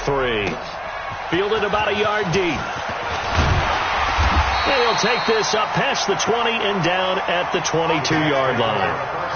three. Fielded about a yard deep. And he'll take this up past the 20 and down at the 22-yard line.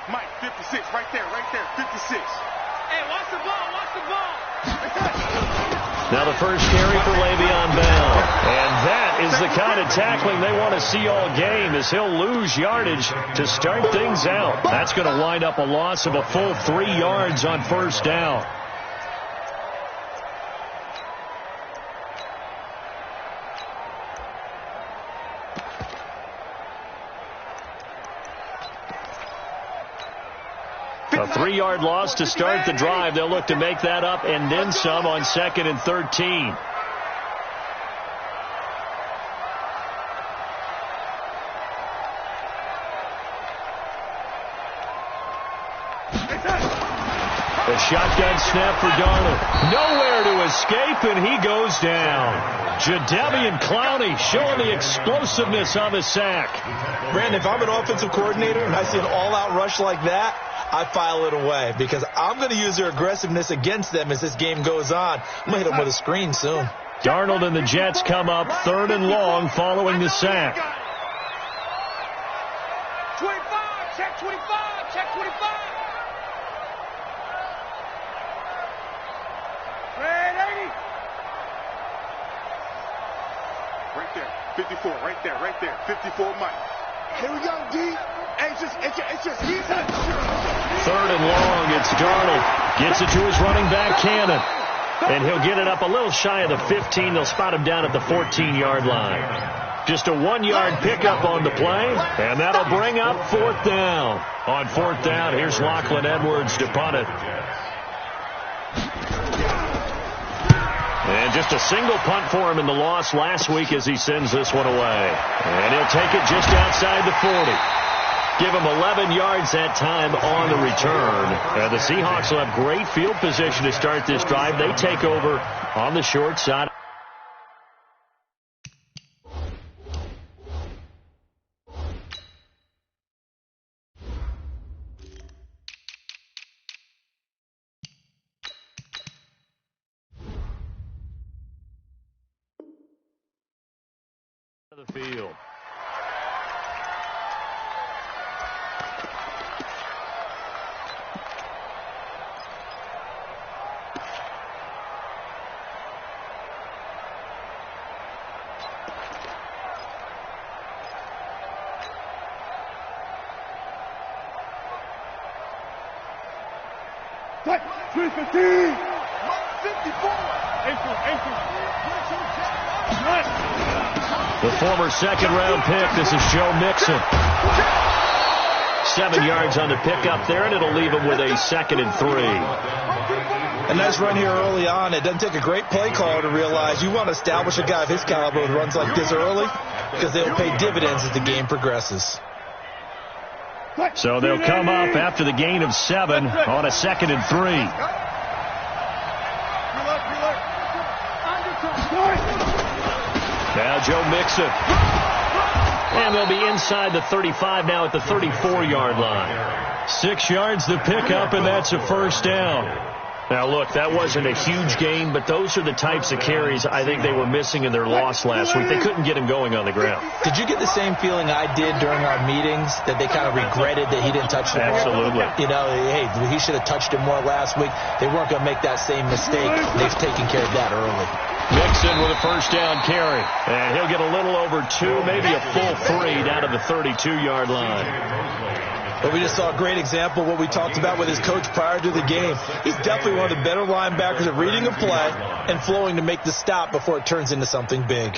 Mike, 56, right there, 56. Hey, watch the ball. Now the first carry for Le'Veon Bell. And that is the kind of tackling they want to see all game, as he'll lose yardage to start things out. That's going to wind up a loss of a full 3 yards on first down. A 3-yard loss to start the drive. They'll look to make that up and then some on 2nd and 13. A shotgun snap for Darnold. Nowhere to escape, and he goes down. Jadeveon Clowney showing the explosiveness on the sack. Brandon, if I'm an offensive coordinator and I see an all-out rush like that, I file it away because I'm going to use their aggressiveness against them as this game goes on. I'm going to hit them with a screen soon. Darnold and the Jets come up 3rd and long following the sack. 25, check 25, check 25. Red 80. Right there, 54, right there, 54, Mike. Here we go, D. It's just easy. 3rd and long, it's Darnold. Gets it to his running back, Cannon. And he'll get it up a little shy of the 15. They'll spot him down at the 14-yard line. Just a 1-yard pickup on the play, and that'll bring up 4th down. On 4th down, here's Lachlan Edwards to punt it. And just a single punt for him in the loss last week as he sends this one away. And he'll take it just outside the 40. Give him 11 yards that time on the return. And the Seahawks will have great field position to start this drive. They take over on the short side. The field. What? 315. 54. The former second-round pick. This is Joe Mixon. 7 yards on the pickup there, and it'll leave him with a 2nd and 3. A nice run here early on. It doesn't take a great play caller to realize you want to establish a guy of his caliber with runs like this early because they'll pay dividends as the game progresses. So they'll come up after the gain of 7 on a 2nd and 3. Now Joe Mixon. And they'll be inside the 35 now at the 34-yard line. 6 yards the pickup, and that's a first down. Now, look, that wasn't a huge gain, but those are the types of carries I think they were missing in their loss last week. They couldn't get him going on the ground. Did you get the same feeling I did during our meetings, that they kind of regretted that he didn't touch him more? Absolutely. You know, hey, he should have touched him more last week. They weren't going to make that same mistake. They've taken care of that early. Mixon with a first down carry. And he'll get a little over 2, maybe a full 3 down to the 32-yard line. But we just saw a great example of what we talked about with his coach prior to the game. He's definitely one of the better linebackers at reading a play and flowing to make the stop before it turns into something big.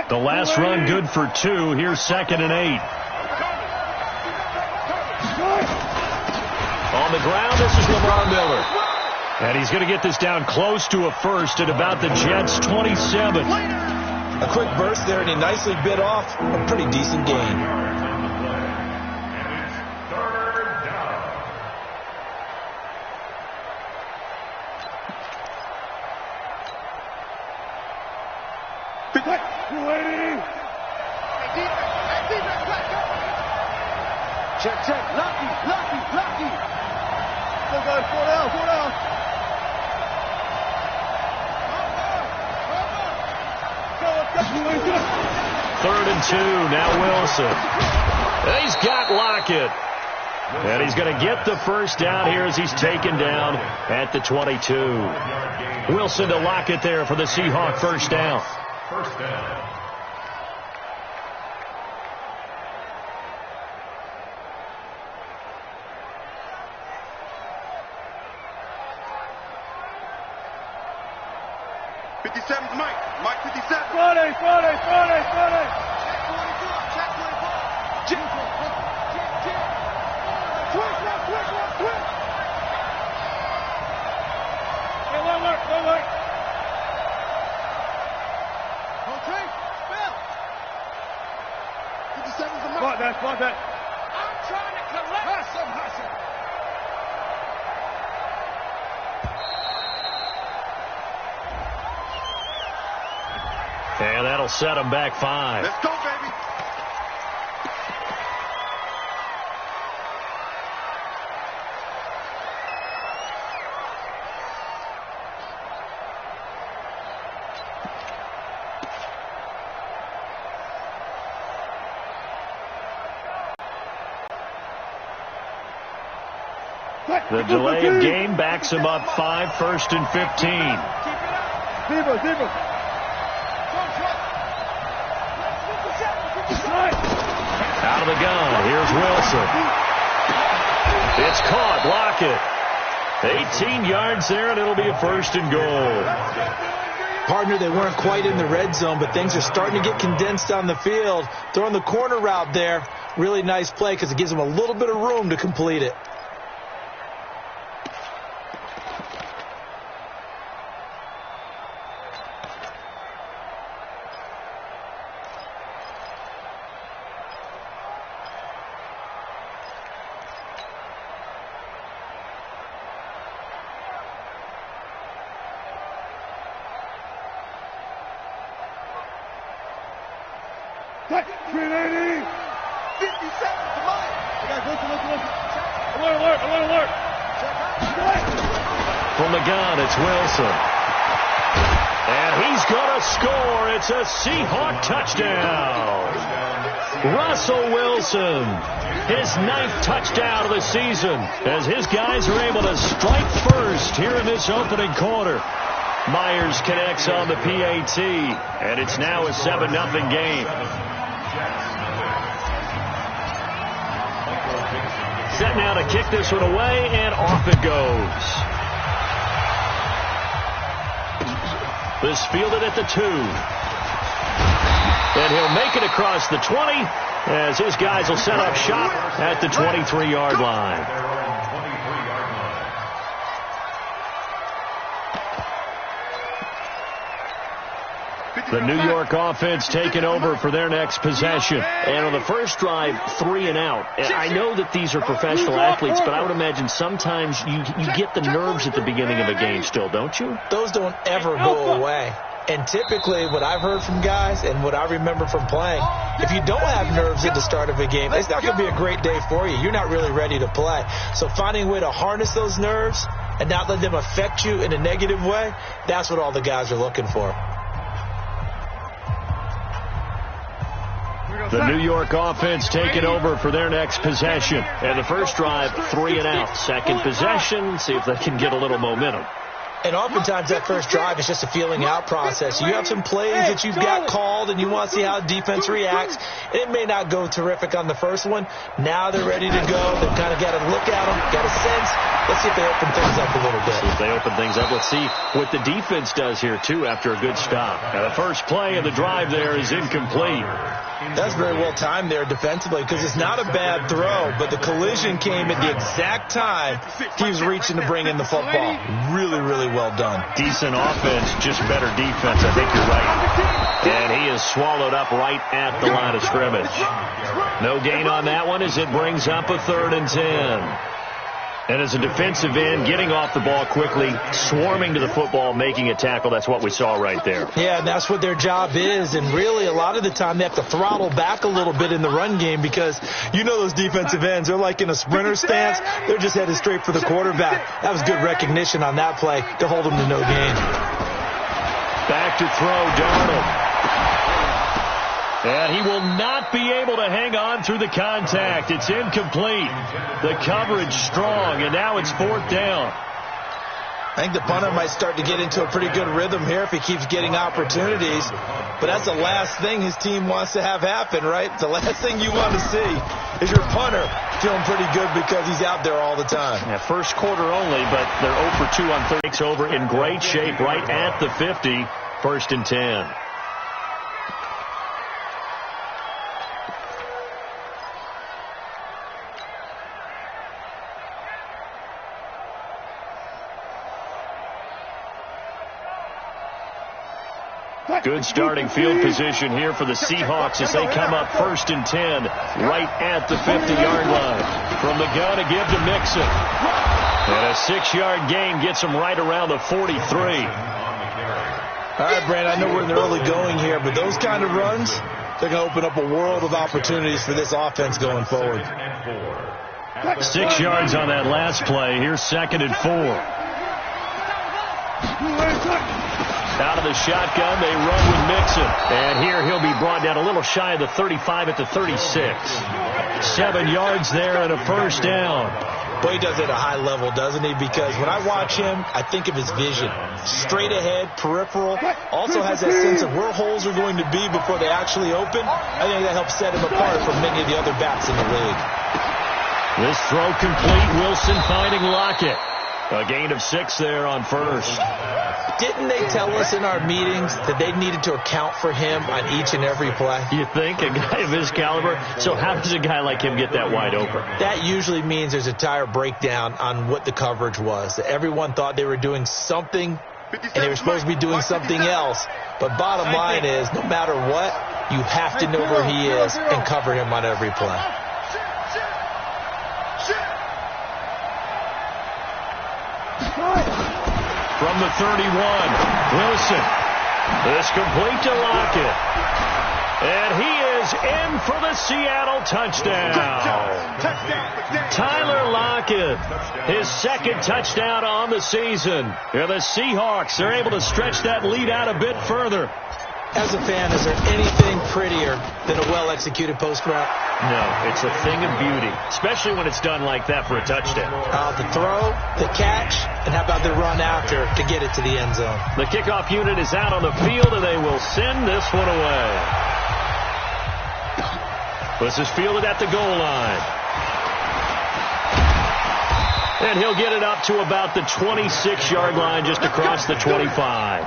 The last run good for 2. Here's 2nd and 8. On the ground, this is Lamar Miller. And he's going to get this down close to a first at about the Jets' 27. A quick burst there, and he nicely bit off a pretty decent gain. Check. Lucky. Go, 4 down. 3rd and 2. Now Wilson. He's got Lockett. And he's going to get the first down here as he's taken down at the 22. Wilson to Lockett there for the Seahawk first down. Mike 57. Friday. Check 24. Quick. Hey, one work. Okay, Bill. 57's the Spot that. I'm trying to collect. Hustle. And that'll set him back 5. Let's go, baby. The delay of game backs him up 5, 1st and 15. Zebra. Out of the gun. Here's Wilson. It's caught. Lockett. 18 yards there, and it'll be a 1st and goal. Partner, they weren't quite in the red zone, but things are starting to get condensed on the field. Throwing the corner route there. Really nice play because it gives them a little bit of room to complete it. Touch. 380. 57 to Mike. Listen. Alert. From the gun, it's Wilson. And he's going to score. It's a Seahawk touchdown. Russell Wilson, his 9th touchdown of the season, as his guys are able to strike first here in this opening quarter. Myers connects on the PAT, and it's now a 7-0 game. Set now to kick this one away, and off it goes. This fielded at the 2. And he'll make it across the 20 as his guys will set up shop at the 23-yard line. The New York offense taking over for their next possession. And on the first drive, 3 and out. I know that these are professional athletes, but I would imagine sometimes you get the nerves at the beginning of a game still, don't you? Those don't ever go away. And typically, what I've heard from guys and what I remember from playing, if you don't have nerves at the start of a game, it's not going to be a great day for you. You're not really ready to play. So finding a way to harness those nerves and not let them affect you in a negative way, that's what all the guys are looking for. The New York offense taking over for their next possession. And the first drive, 3 and out. Second possession, see if they can get a little momentum. And oftentimes that first drive is just a feeling out process. You have some plays that you've got called and you want to see how defense reacts. And it may not go terrific on the first one. Now they're ready to go. They've kind of got to look at them, got a sense. Let's see if they open things up a little bit. See if they open things up. Let's see what the defense does here, too, after a good stop. Now, the first play of the drive there is incomplete. That's very well timed there defensively because it's not a bad throw, but the collision came at the exact time he was reaching to bring in the football. Really, really well done. Decent offense, just better defense. I think you're right. And he is swallowed up right at the line of scrimmage. No gain on that one as it brings up a 3rd and 10. And as a defensive end, getting off the ball quickly, swarming to the football, making a tackle, that's what we saw right there. Yeah, and that's what their job is. And really, a lot of the time, they have to throttle back a little bit in the run game because you know those defensive ends, they're like in a sprinter stance. They're just headed straight for the quarterback. That was good recognition on that play to hold them to no gain. Back to throw, Darnold. And he will not be able to hang on through the contact. It's incomplete. The coverage strong, and now it's 4th down. I think the punter might start to get into a pretty good rhythm here if he keeps getting opportunities. But that's the last thing his team wants to have happen, right? The last thing you want to see is your punter feeling pretty good because he's out there all the time. Yeah, first quarter only, but they're 0 for 2 on 3. Takes over in great shape right at the 50. 1st and 10. Good starting field position here for the Seahawks as they come up 1st and 10 right at the 50-yard line. From the gun, a give to Mixon. And a 6-yard gain gets him right around the 43. All right, Brand, I know we're in the early going here, but those kind of runs, they're going to open up a world of opportunities for this offense going forward. 6 yards on that last play. Here's 2nd and 4. Out of the shotgun, they run with Mixon. And here he'll be brought down a little shy of the 35 at the 36. 7 yards there and a 1st down. Boy, he does it at a high level, doesn't he? Because when I watch him, I think of his vision. Straight ahead, peripheral. Also has that sense of where holes are going to be before they actually open. I think that helps set him apart from many of the other backs in the league. This throw complete. Wilson finding Lockett. A gain of 6 there on 1st. Didn't they tell us in our meetings that they needed to account for him on each and every play? You think? A guy of his caliber? So how does a guy like him get that wide open? That usually means there's a tire breakdown on what the coverage was. Everyone thought they were doing something, and they were supposed to be doing something else. But bottom line is, no matter what, you have to know where he is and cover him on every play. From the 31, Wilson. This complete to Lockett. And he is in for the Seattle touchdown. Tyler Lockett, his 2nd touchdown on the season. And the Seahawks are able to stretch that lead out a bit further. As a fan, is there anything prettier than a well-executed post route? No, it's a thing of beauty, especially when it's done like that for a touchdown. The throw, the catch, and how about the run after to get it to the end zone? The kickoff unit is out on the field, and they will send this one away. This is fielded at the goal line. And he'll get it up to about the 26-yard line, just across the 25.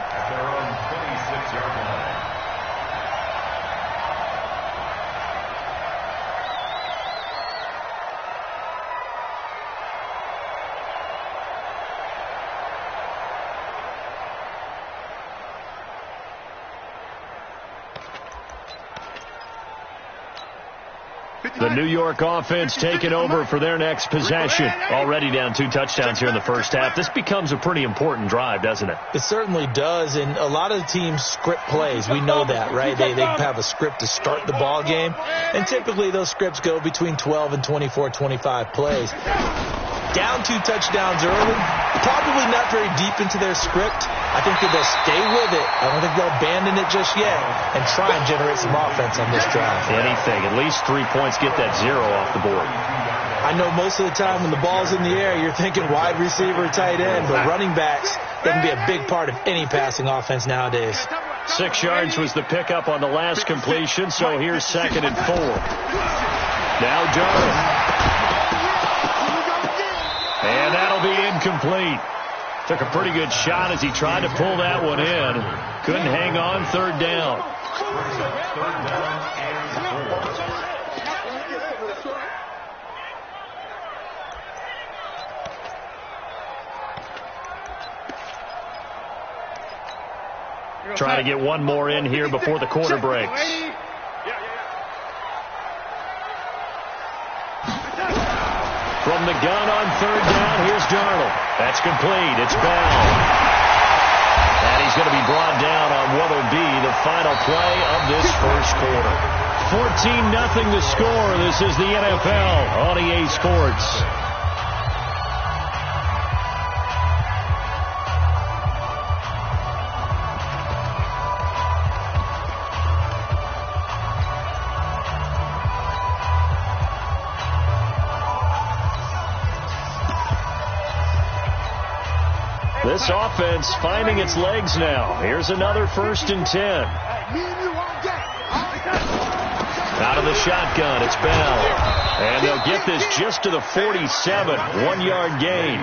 The New York offense taking over for their next possession. Already down 2 touchdowns here in the first half. This becomes a pretty important drive, doesn't it? It certainly does, and a lot of the teams script plays. We know that, right? They have a script to start the ball game, and typically those scripts go between 12 and 24, 25 plays. Down 2 touchdowns early, probably not very deep into their script. I think that they'll stay with it. I don't think they'll abandon it just yet and try and generate some offense on this drive. Anything. At least 3 points, get that 0 off the board. I know most of the time when the ball's in the air, you're thinking wide receiver, tight end, but running backs, they can be a big part of any passing offense nowadays. 6 yards was the pickup on the last completion, so here's 2nd and 4. Now Darnold. And that'll be incomplete. Took a pretty good shot as he tried to pull that one in. Couldn't hang on. 3rd down. Trying to get one more in here before the quarter breaks. From the gun on 3rd down, here's Darnold. That's complete. It's Bell. And he's going to be brought down on what will be the final play of this first quarter. 14-0 the score. This is the NFL on EA Sports. This offense finding its legs now. Here's another 1st and 10. Out of the shotgun, it's Bell. And they'll get this just to the 47. 1-yard gain.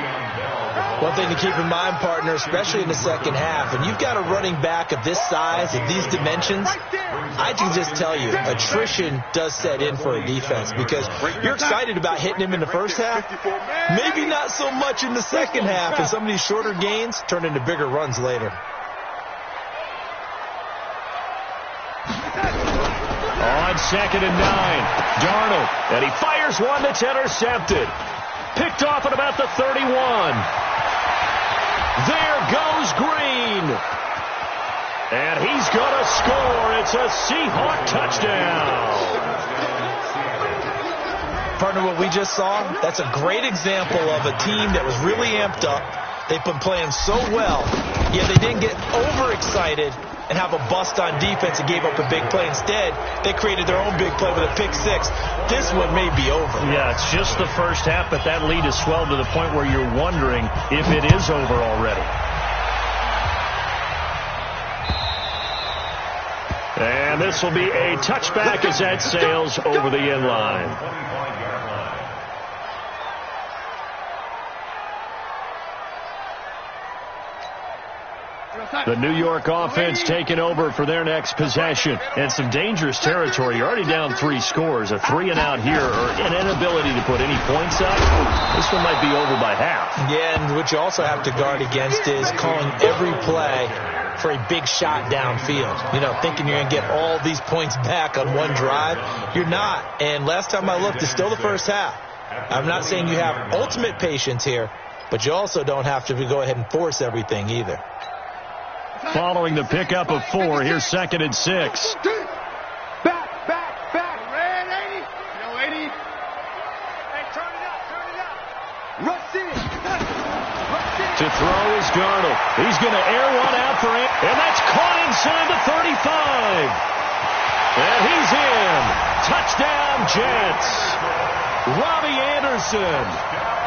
One thing to keep in mind, partner, especially in the second half, and you've got a running back of this size, of these dimensions, I can just tell you, attrition does set in for a defense because you're excited about hitting him in the first half, maybe not so much in the second half, and some of these shorter gains turn into bigger runs later. On 2nd and 9, Darnold, and he fires one that's intercepted. Picked off at about the 31. There goes Green. And he's going to score. It's a Seahawk touchdown. Partner, what we just saw, that's a great example of a team that was really amped up. They've been playing so well, yet they didn't get overexcited and have a bust on defense and gave up a big play. Instead, they created their own big play with a pick 6. This one may be over. Yeah, it's just the first half, but that lead has swelled to the point where you're wondering if it is over already. And this will be a touchback as that sails over the end line. The New York offense taking over for their next possession. And some dangerous territory. You're already down 3 scores. A 3-and-out here, or an inability to put any points up. This one might be over by half. Yeah, and what you also have to guard against is calling every play for a big shot downfield. You know, thinking you're going to get all these points back on one drive. You're not. And last time I looked, it's still the first half. I'm not saying you have ultimate patience here, but you also don't have to go ahead and force everything either. Following the pickup of 4, here's 2nd and 6. Back. Red 80. No 80. Hey, turn it up. Rush it. To throw is Darnold. He's going to air one out for it, and that's caught inside the 35. And he's in. Touchdown, Jets. Robbie Anderson,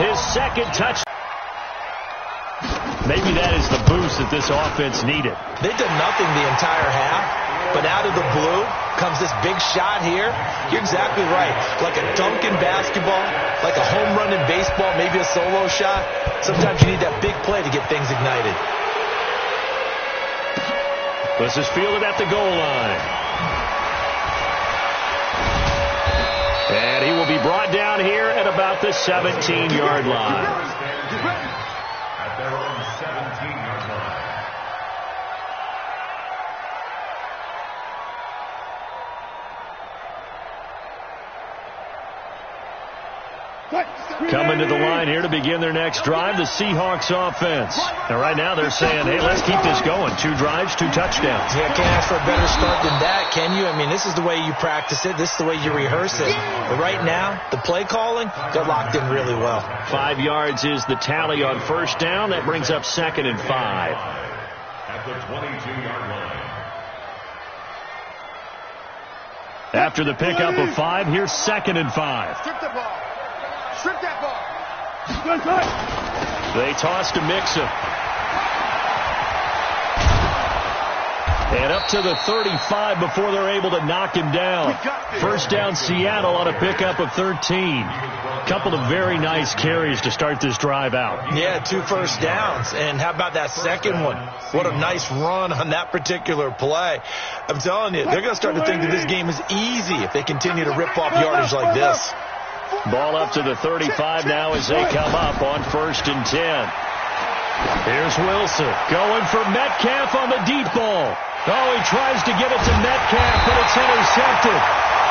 his 2nd touchdown. Maybe that is the boost that this offense needed. They did nothing the entire half, but out of the blue comes this big shot here. You're exactly right. Like a dunk in basketball, like a home run in baseball, maybe a solo shot. Sometimes you need that big play to get things ignited. This is fielded at the goal line. And he will be brought down here at about the 17-yard line. Their own 17-yard line. Coming to the line here to begin their next drive, the Seahawks offense. Now, right now they're saying, hey, let's keep this going. 2 drives, 2 touchdowns. Yeah, can't ask for a better start than that, can you? I mean, this is the way you practice it. This is the way you rehearse it. But right now, the play calling got locked in really well. 5 yards is the tally on first down. That brings up 2nd and 5. At the 22-yard line. After the pickup of 5, here's 2nd and 5. Strip the ball. Strip that ball. They toss to Mixon. And up to the 35 before they're able to knock him down. First down, Seattle on a pickup of 13. Couple of very nice carries to start this drive out. Yeah, 2 first downs. And how about that second one? What a nice run on that particular play. I'm telling you, they're going to start to think that this game is easy if they continue to rip off yardage like this. Ball up to the 35 now as they come up on 1st and 10. Here's Wilson going for Metcalf on the deep ball. Oh, he tries to get it to Metcalf, but it's intercepted.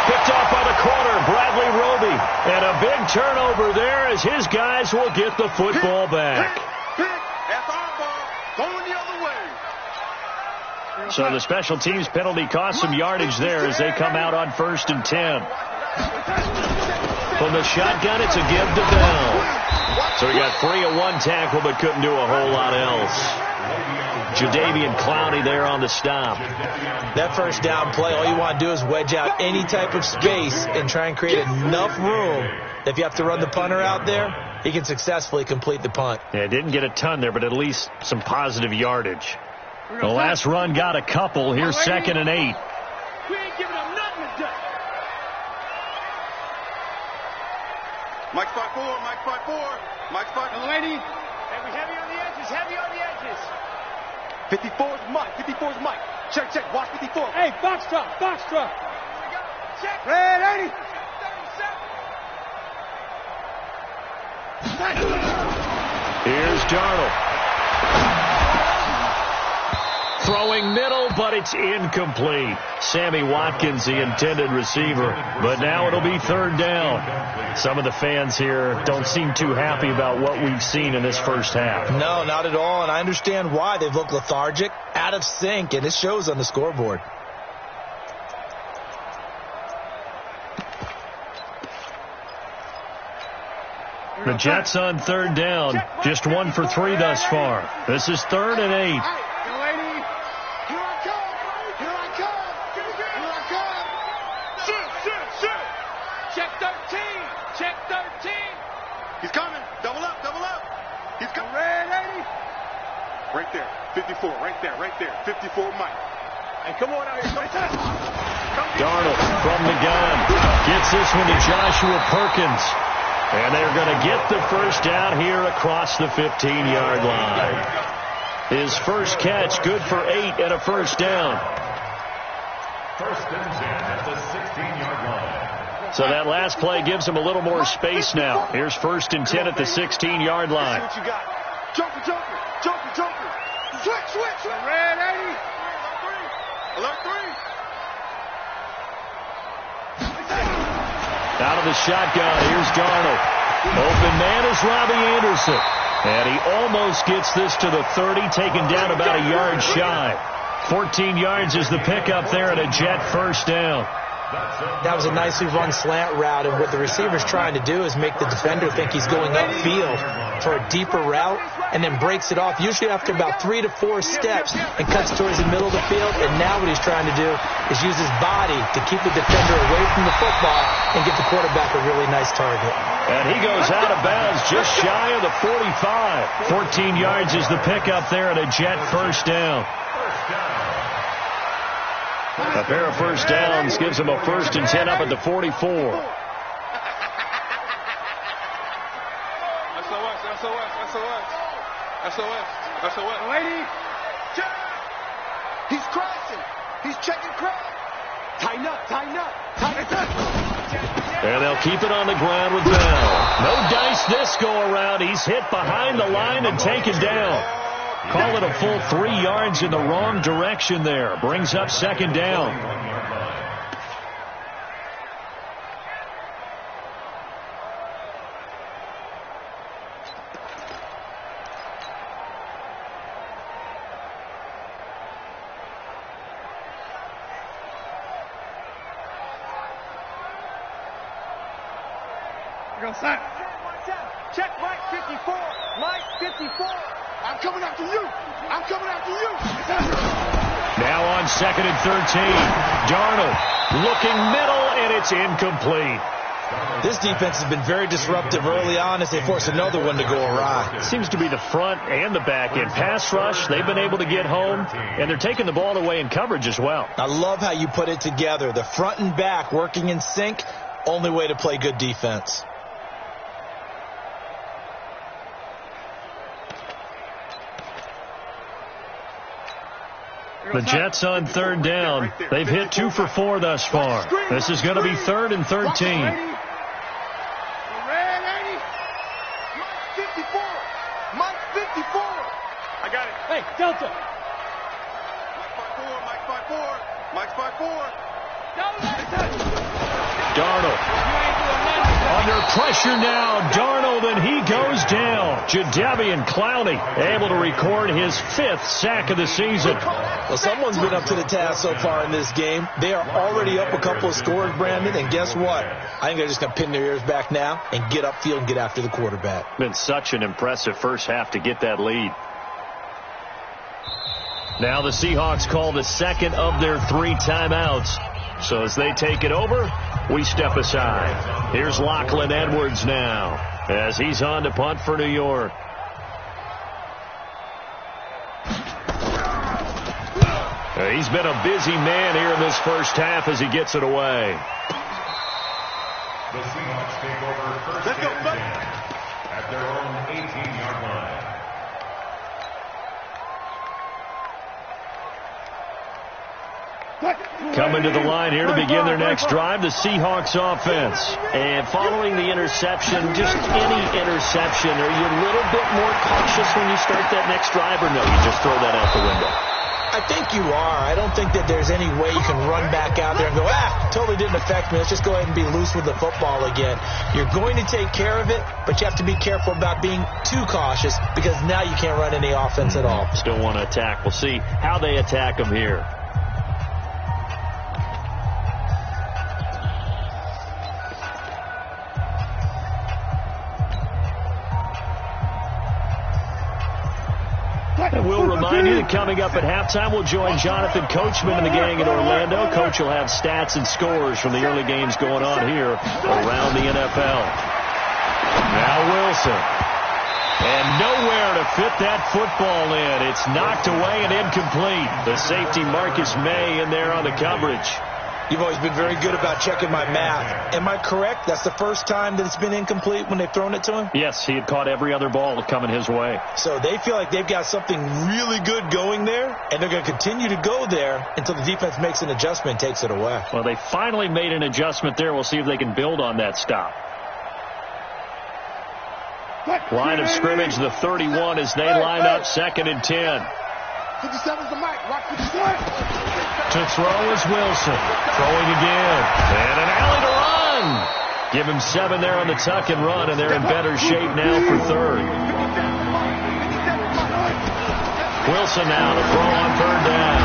Picked off by the corner, Bradley Roby. And a big turnover there as his guys will get the football back. That's our ball. Going the other way. So the special teams penalty cost some yardage there as they come out on 1st and 10. From the shotgun, it's a give to Bell. So he got 3 at 1 tackle, but couldn't do a whole lot else. Jadeveon Clowney there on the stop. That first down play, all you want to do is wedge out any type of space and try and create enough room. If you have to run the punter out there, he can successfully complete the punt. Yeah, didn't get a ton there, but at least some positive yardage. The last run got a couple. Here's 2nd and 8. We ain't giving them nothing to do. Mike 5-4, Mike 5-4, Mike 5-4. Lady, heavy on the edges, heavy on the edges. 54 is Mike, 54 is Mike. Check, check, watch 54. Hey, box drop, box drop. Check. Red 80. Here's Darnold. Throwing middle, but it's incomplete. Sammy Watkins, the intended receiver. But now it'll be 3rd down. Some of the fans here don't seem too happy about what we've seen in this first half. No, not at all, and I understand why. They've looked lethargic, out of sync, and it shows on the scoreboard. The Jets on 3rd down. Just 1 for 3 thus far. This is 3rd and 8. Check 13, check 13. He's coming. Double up, double up. He's coming. Red 80. Right there. 54. Right there. Right there. 54 Mike. And come on out here. Darnold from the gun. Gets this one to Joshua Perkins. And they're going to get the first down here across the 15-yard line. His first catch, good for 8 and a first down. 1st and 10 at the 16-yard line. So that last play gives him a little more space now. Here's 1st and 10 at the 16-yard line. See what you got. Joker, joker, joker, joker. Switch, switch. Red 80. Alert 3. Out of the shotgun, here's Darnold. Open man is Robbie Anderson. And he almost gets this to the 30, taken down about a yard shy. 14 yards is the pickup there at a Jet first down. That was a nicely run slant route, and what the receiver's trying to do is make the defender think he's going upfield for a deeper route, and then breaks it off, usually after about 3 to 4 steps, and cuts towards the middle of the field. And now what he's trying to do is use his body to keep the defender away from the football and get the quarterback a really nice target. And he goes out of bounds just shy of the 45. 14 yards is the pickup there at a Jet first down. A pair of first downs gives him a 1st and 10 up at the 44. SOS, SOS, SOS, SOS. Lady, check. He's crashing. He's checking crash. Tighten up, tighten up, tighten up. And they'll keep it on the ground with Bell. No dice this go around. He's hit behind the line and taken down. Call it a full 3 yards in the wrong direction there. Brings up 2nd down. Go, son. Check Mike 54. Mike 54. I'm coming after you. I'm coming after you. Now on 2nd and 13. Darnold looking middle, and it's incomplete. This defense has been very disruptive early on as they force another one to go awry. Seems to be the front and the back end. Pass rush, they've been able to get home, and they're taking the ball away in coverage as well. I love how you put it together. The front and back working in sync, only way to play good defense. The Jets on 3rd down. They've hit 2 for 4 thus far. This is going to be 3rd and 13. Mike 54. Mike 54. I got it. Hey, Delta. Mike 54. Mike 54. Darnold under pressure now. Darnold, and he goes down. Jadeveon Clowney able to record his 5th sack of the season. Well, someone's been up to the task so far in this game. They are already up a couple of scores, Brandon, and guess what? I think they're just going to pin their ears back now and get upfield and get after the quarterback. Been such an impressive first half to get that lead. Now the Seahawks call the 2nd of their 3 timeouts. So as they take it over, we step aside. Here's Lachlan Edwards now as he's on to punt for New York. He's been a busy man here in this first half as he gets it away. The Seahawks take over 1st and 10 at their own 18-yard line. Coming to the line here to begin their next drive, the Seahawks offense. And following the interception, just any interception, are you a little bit more cautious when you start that next drive, or no, you just throw that out the window? I think you are. I don't think that there's any way you can run back out there and go, totally didn't affect me. Let's just go ahead and be loose with the football again. You're going to take care of it, but you have to be careful about being too cautious because now you can't run any offense at all. Still want to attack. We'll see how they attack them here. We'll remind you that coming up at halftime, we'll join Jonathan Coachman and the gang in Orlando. Coach will have stats and scores from the early games going on here around the NFL. Now Wilson. And nowhere to fit that football in. It's knocked away and incomplete. The safety Marcus May in there on the coverage. You've always been very good about checking my math. Am I correct? That's the first time that it's been incomplete when they've thrown it to him? Yes, he had caught every other ball coming his way. So they feel like they've got something really good going there, and they're going to continue to go there until the defense makes an adjustment and takes it away. Well, they finally made an adjustment there. We'll see if they can build on that stop. Line of scrimmage, the 31 as they line up 2nd and 10. 57's the mic. Rock 57. To throw is Wilson. Throwing again. And an alley to run. Give him 7 there on the tuck and run, and they're in better shape now for 3rd. Wilson now to throw on 3rd down.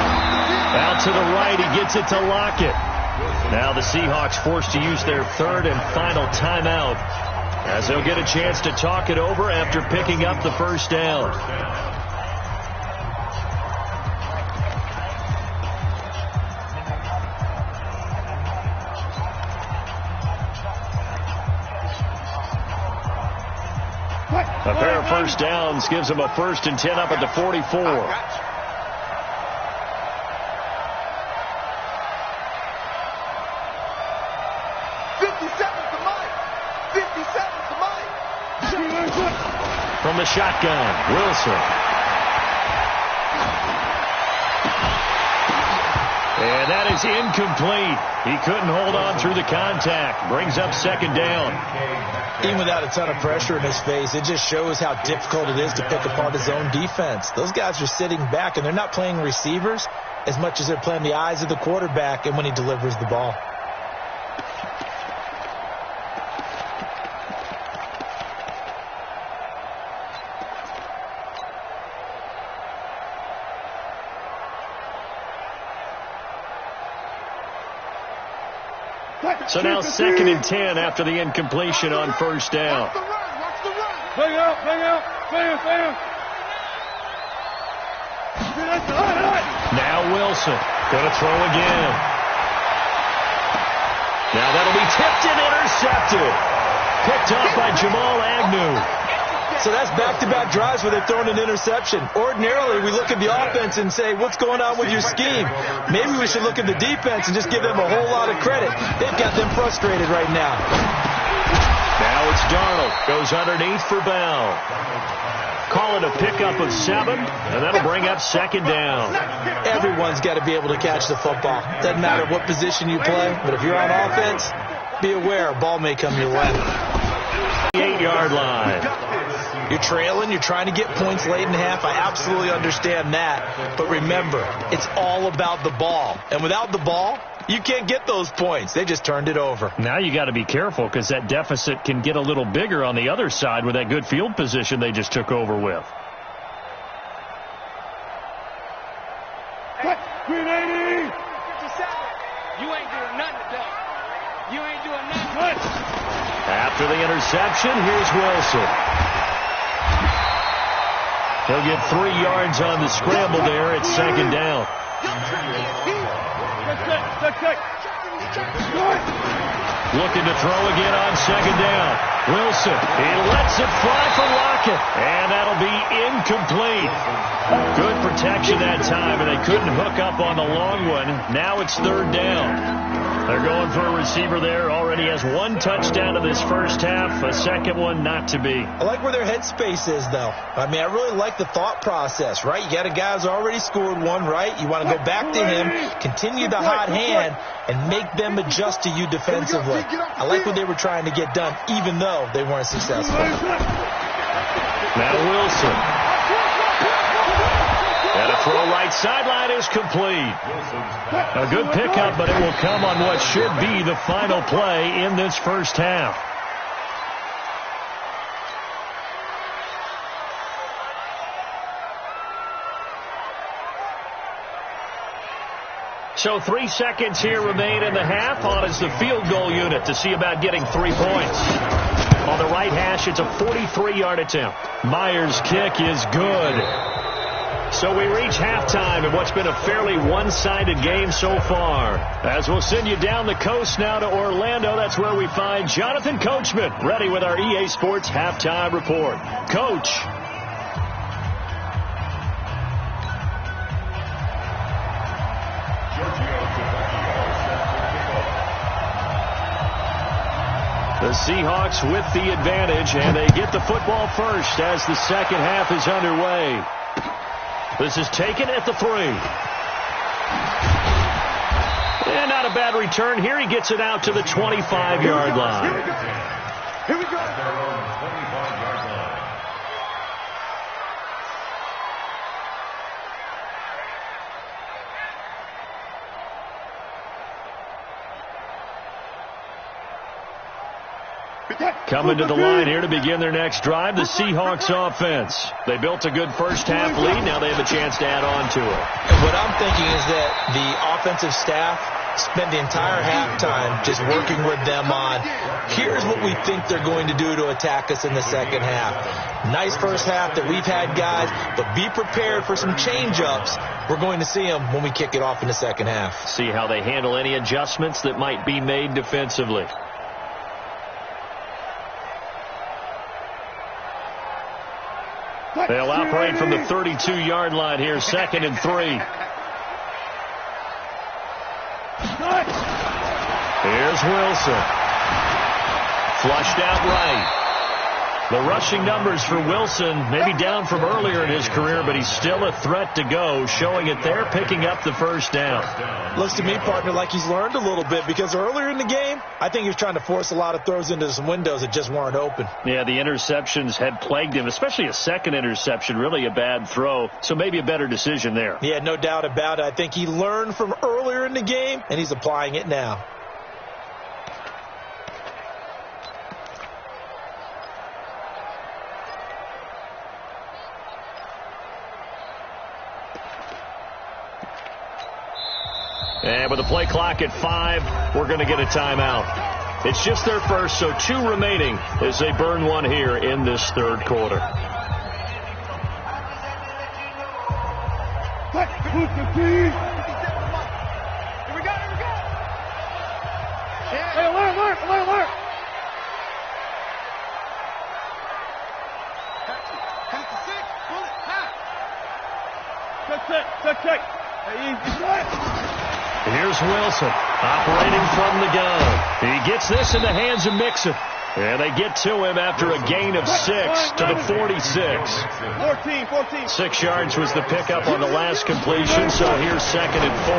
Out to the right, he gets it to Lockett. Now the Seahawks forced to use their 3rd and final timeout as they'll get a chance to talk it over after picking up the first down. A pair of first downs gives them a 1st and 10 up at the 44. 57's the mic. 57's the mic. From the shotgun, Wilson. And that is incomplete. He couldn't hold on through the contact. Brings up 2nd down. Even without a ton of pressure in his face, it just shows how difficult it is to pick apart his own defense. Those guys are sitting back, and they're not playing receivers as much as they're playing the eyes of the quarterback and when he delivers the ball. So now 2nd and 10 after the incompletion on first down. Bring out, bam. Now Wilson going to throw again. Now that'll be tipped and intercepted. Picked off by Jamal Agnew. So that's back-to-back drives where they've thrown an interception. Ordinarily, we look at the offense and say, what's going on with your scheme? Maybe we should look at the defense and just give them a whole lot of credit. They've got them frustrated right now. Now it's Darnold. Goes underneath for Bell. Call it a pickup of 7, and that'll bring up 2nd down. Everyone's got to be able to catch the football. Doesn't matter what position you play, but if you're on offense, be aware a ball may come your way. 8-yard line. You're trailing, you're trying to get points late in the half. I absolutely understand that. But remember, it's all about the ball. And without the ball, you can't get those points. They just turned it over. Now you got to be careful because that deficit can get a little bigger on the other side with that good field position they just took over with. Hey, 380! 57. You ain't doing nothing today. You ain't doing nothing. After the interception, here's Wilson. He'll get 3 yards on the scramble there at 2nd down. Looking to throw again on 2nd down. Wilson, he lets it fly for Lockett, and that'll be incomplete. Good protection that time, and they couldn't hook up on the long one. Now it's 3rd down. They're going for a receiver there. Already has 1 touchdown in this first half. A second one not to be. I like where their headspace is, though. I mean, I really like the thought process, right? You got a guy who's already scored 1, right? You want to go back to him, continue the hot hand, and make them adjust to you defensively. I like what they were trying to get done, even though they weren't successful. Now Wilson. And a throw right sideline is complete. A good pickup, but it will come on what should be the final play in this first half. So 3 seconds here remain in the half. On is the field goal unit to see about getting 3 points. On the right hash, it's a 43-yard attempt. Myers' kick is good. So we reach halftime in what's been a fairly one-sided game so far. As we'll send you down the coast now to Orlando, that's where we find Jonathan Coachman, ready with our EA Sports Halftime Report. Coach. The Seahawks with the advantage, and they get the football first as the second half is underway. This is taken at the 3. And not a bad return here. He gets it out to the 25-yard line. Here we go. Coming to the line here to begin their next drive, the Seahawks offense. They built a good first half lead. Now they have a chance to add on to it. And what I'm thinking is that the offensive staff spent the entire halftime just working with them on, here's what we think they're going to do to attack us in the second half. Nice first half that we've had, guys, but be prepared for some change-ups. We're going to see them when we kick it off in the second half. See how they handle any adjustments that might be made defensively. They'll operate from the 32-yard line here, 2nd and 3. Here's Wilson. Flushed out right. The rushing numbers for Wilson maybe down from earlier in his career, but he's still a threat to go, showing it there, picking up the first down. Looks to me, partner, like he's learned a little bit, because earlier in the game, I think he was trying to force a lot of throws into some windows that just weren't open. Yeah, the interceptions had plagued him, especially a second interception, really a bad throw, so maybe a better decision there. Yeah, no doubt about it. I think he learned from earlier in the game, and he's applying it now. And with the play clock at 5, we're going to get a timeout. It's just their first, so 2 remaining as they burn one here in this third quarter. Alert. Check. Here's Wilson operating from the gun. He gets this in the hands of Mixon. And they get to him after a gain of 6 to the 46. 14. 6 yards was the pickup on the last completion, so here's 2nd and 4.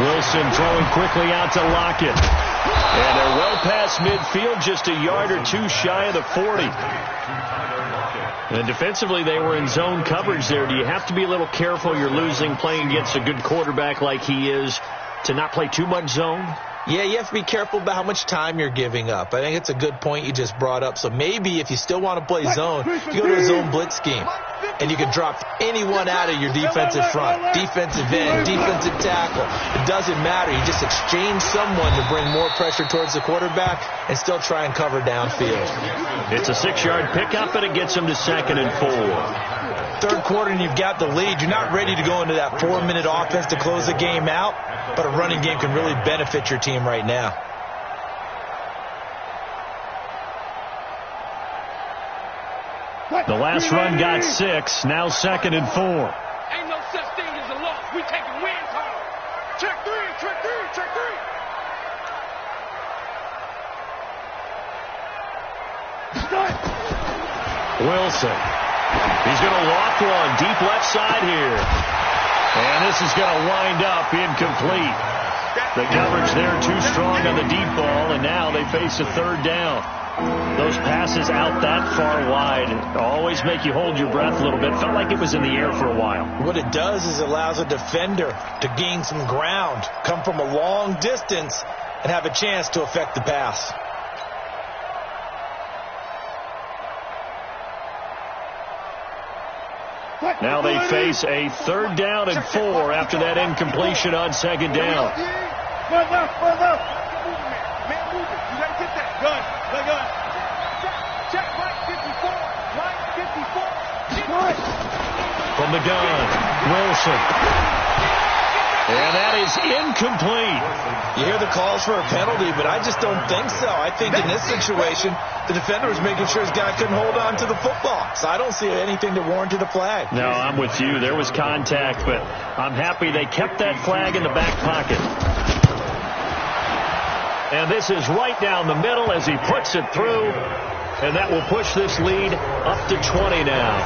Wilson throwing quickly out to Lockett. And they're well past midfield, just a yard or 2 shy of the 40. And defensively, they were in zone coverage there. Do you have to be a little careful? You're losing playing against a good quarterback like he is to not play too much zone? Yeah, you have to be careful about how much time you're giving up. I think it's a good point you just brought up. So maybe if you still want to play zone, you go to a zone blitz scheme. And you can drop anyone out of your defensive front, defensive end, defensive tackle. It doesn't matter. You just exchange someone to bring more pressure towards the quarterback and still try and cover downfield. It's a 6-yard pickup, and it gets them to 2nd and 4. Third quarter, and you've got the lead. You're not ready to go into that 4-minute offense to close the game out, but a running game can really benefit your team right now. The last run got 6, now 2nd and 4. Ain't no such thing as a loss. We taking wins home. Check three. Wilson. He's going to loft one deep left side here. And this is going to wind up incomplete. The coverage there too strong on the deep ball, and now they face a 3rd down. Those passes out that far wide always make you hold your breath a little bit. Felt like it was in the air for a while. What it does is it allows a defender to gain some ground, come from a long distance, and have a chance to affect the pass. Now they face a 3rd down and 4 after that incompletion on 2nd down. Man movement. You gotta get that. Gun. Check right 54. From the gun, Wilson. And that is incomplete. You hear the calls for a penalty, but I just don't think so. I think in this situation, the defender was making sure his guy couldn't hold on to the football. So I don't see anything to warrant a flag. No, I'm with you. There was contact, but I'm happy they kept that flag in the back pocket. And this is right down the middle as he puts it through. And that will push this lead up to 20 now.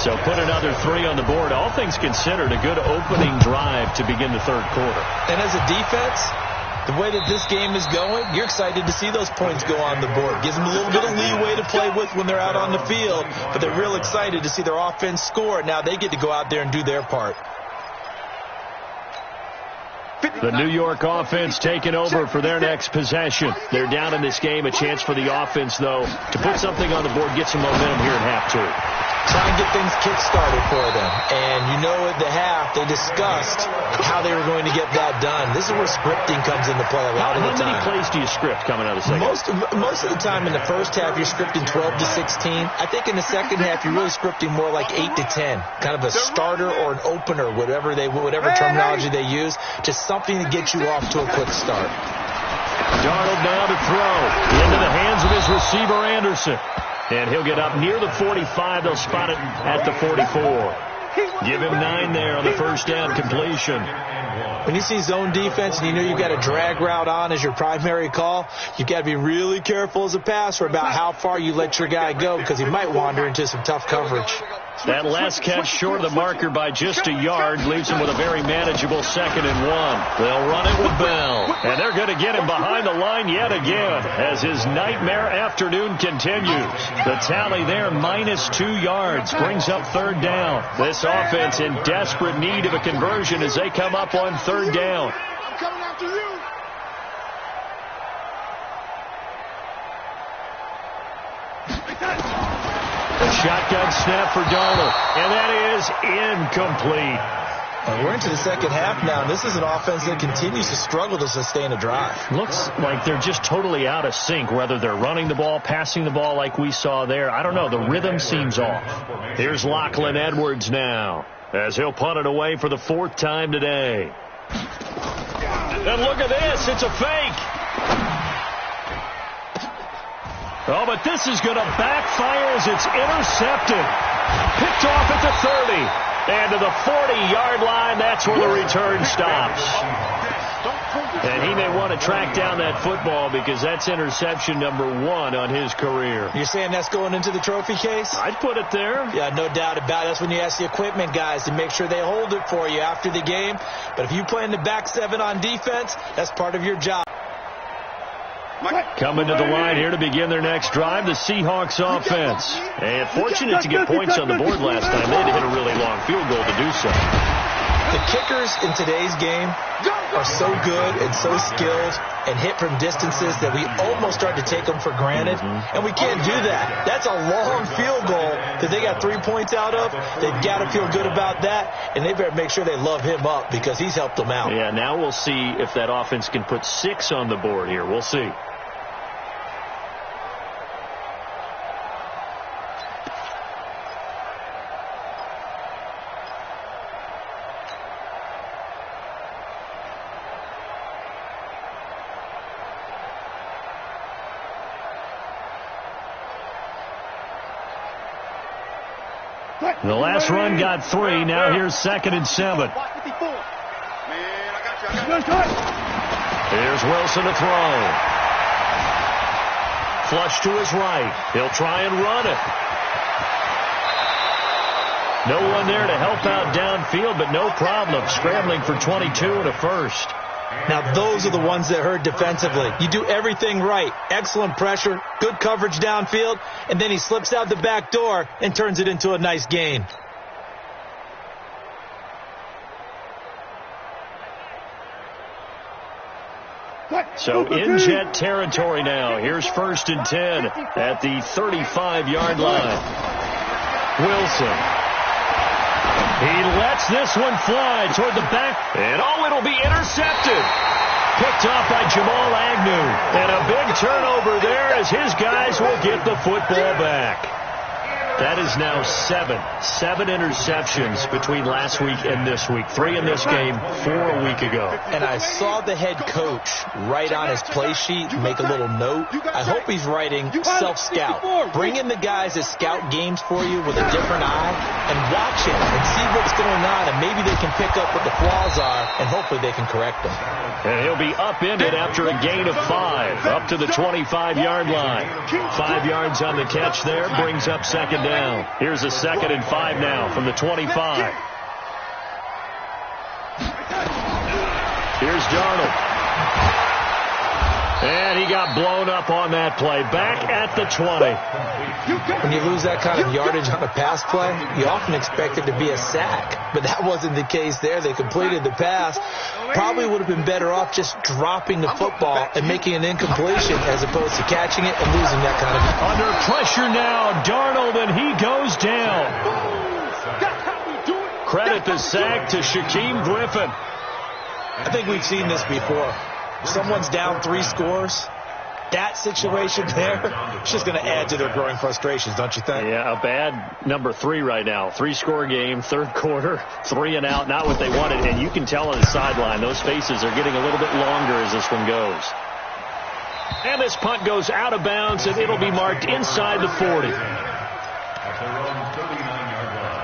So put another 3 on the board. All things considered, a good opening drive to begin the third quarter. And as a defense, the way that this game is going, you're excited to see those points go on the board. Gives them a little bit of leeway to play with when they're out on the field. But they're real excited to see their offense score. Now they get to go out there and do their part. The New York offense taking over for their next possession. They're down in this game. A chance for the offense, though, to put something on the board, get some momentum here at half 2. Try and get things kick-started for them. And you know at the half, they discussed how they were going to get that done. This is where scripting comes into play a lot of the time. How many plays do you script coming out of the second? Most of the time in the first half, you're scripting 12 to 16. I think in the second half, you're really scripting more like 8 to 10. Kind of a starter or an opener, whatever terminology they use. Just something to get you off to a quick start. Darnold now to throw into the hands of his receiver, Anderson. And he'll get up near the 45. They'll spot it at the 44. Give him 9 there on the first down completion. When you see zone defense and you know you've got a drag route on as your primary call, you've got to be really careful as a passer about how far you let your guy go because he might wander into some tough coverage. That last catch short of the marker by just a yard leaves him with a very manageable 2nd and 1. They'll run it with Bell. And they're going to get him behind the line yet again as his nightmare afternoon continues. The tally there, -2 yards, brings up 3rd down. This offense in desperate need of a conversion as they come up on 3rd down. I'm coming after you. Shotgun snap for Darnold, and that is incomplete. And we're into the second half now. This is an offense that continues to struggle to sustain a drive. Looks like they're just totally out of sync, whether they're running the ball, passing the ball like we saw there. I don't know. The rhythm seems off. Here's Lachlan Edwards now, as he'll punt it away for the 4th time today. And look at this. It's a fake. Oh, but this is going to backfire as it's intercepted. Picked off at the 30. And to the 40-yard line, that's where the return stops. And he may want to track down that football because that's interception number 1 on his career. You're saying that's going into the trophy case? I'd put it there. Yeah, no doubt about it. That's when you ask the equipment guys to make sure they hold it for you after the game. But if you play in the back 7 on defense, that's part of your job. Coming to the line here to begin their next drive, the Seahawks offense. And fortunate to get points on the board last time. They had to hit a really long field goal to do so. The kickers in today's game are so good and so skilled and hit from distances that we almost start to take them for granted. And we can't do that. That's a long field goal that they got 3 points out of. They've got to feel good about that, and they better make sure they love him up because he's helped them out. Yeah, now we'll see if that offense can put 6 on the board here. We'll see. The last run got 3. Now here's 2nd and 7. Here's Wilson to throw. Flush to his right. He'll try and run it. No one there to help out downfield, but no problem. Scrambling for 22 and a first. Now, those are the ones that hurt defensively. You do everything right. Excellent pressure, good coverage downfield, and then he slips out the back door and turns it into a nice gain. So in jet territory now. Here's 1st and 10 at the 35-yard line. Wilson. He lets this one fly toward the back. And it'll be intercepted. Picked off by Jamal Agnew. And a big turnover there as his guys will get the football back. That is now 7 interceptions between last week and this week. 3 in this game, 4 a week ago. And I saw the head coach write on his play sheet, make a little note. I hope he's writing self-scout. Bring in the guys that scout games for you with a different eye and watch him and see what's going on, and maybe they can pick up what the flaws are, and hopefully they can correct them. And he'll be upended after a gain of 5, up to the 25-yard line. 5 yards on the catch there, brings up 2nd down. Here's a 2nd and 5 now from the 25. Here's Darnold. And he got blown up on that play. Back at the 20. When you lose that kind of yardage on a pass play, you often expect it to be a sack. But that wasn't the case there. They completed the pass. Probably would have been better off just dropping the football and making an incompletion as opposed to catching it and losing that kind of... Under pressure now, Darnold, and he goes down. Credit the sack to Shaquem Griffin. I think we've seen this before. Someone's down 3 scores. That situation there is just going to add to their growing frustrations, don't you think? Yeah, a bad number 3 right now. 3-score game, 3rd quarter, 3 and out, not what they wanted. And you can tell on the sideline, those faces are getting a little bit longer as this one goes. And this punt goes out of bounds, and it'll be marked inside the 40. At their own 39-yard line.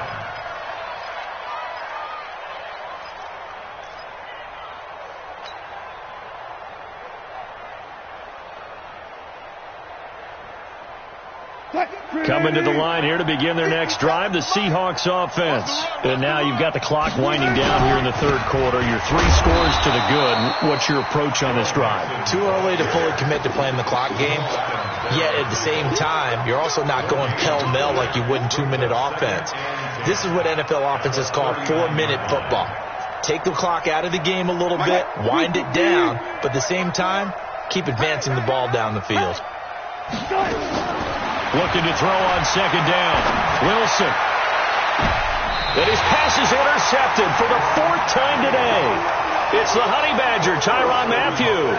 Coming to the line here to begin their next drive, the Seahawks offense. And now you've got the clock winding down here in the 3rd quarter. You're 3 scores to the good. What's your approach on this drive? Too early to fully commit to playing the clock game. Yet at the same time, you're also not going pell-mell like you would in 2-minute offense. This is what NFL offenses call 4-minute football. Take the clock out of the game a little bit, wind it down, but at the same time, keep advancing the ball down the field. Looking to throw on 2nd down. Wilson. And his pass is intercepted for the 4th time today. It's the Honey Badger, Tyrann Mathieu.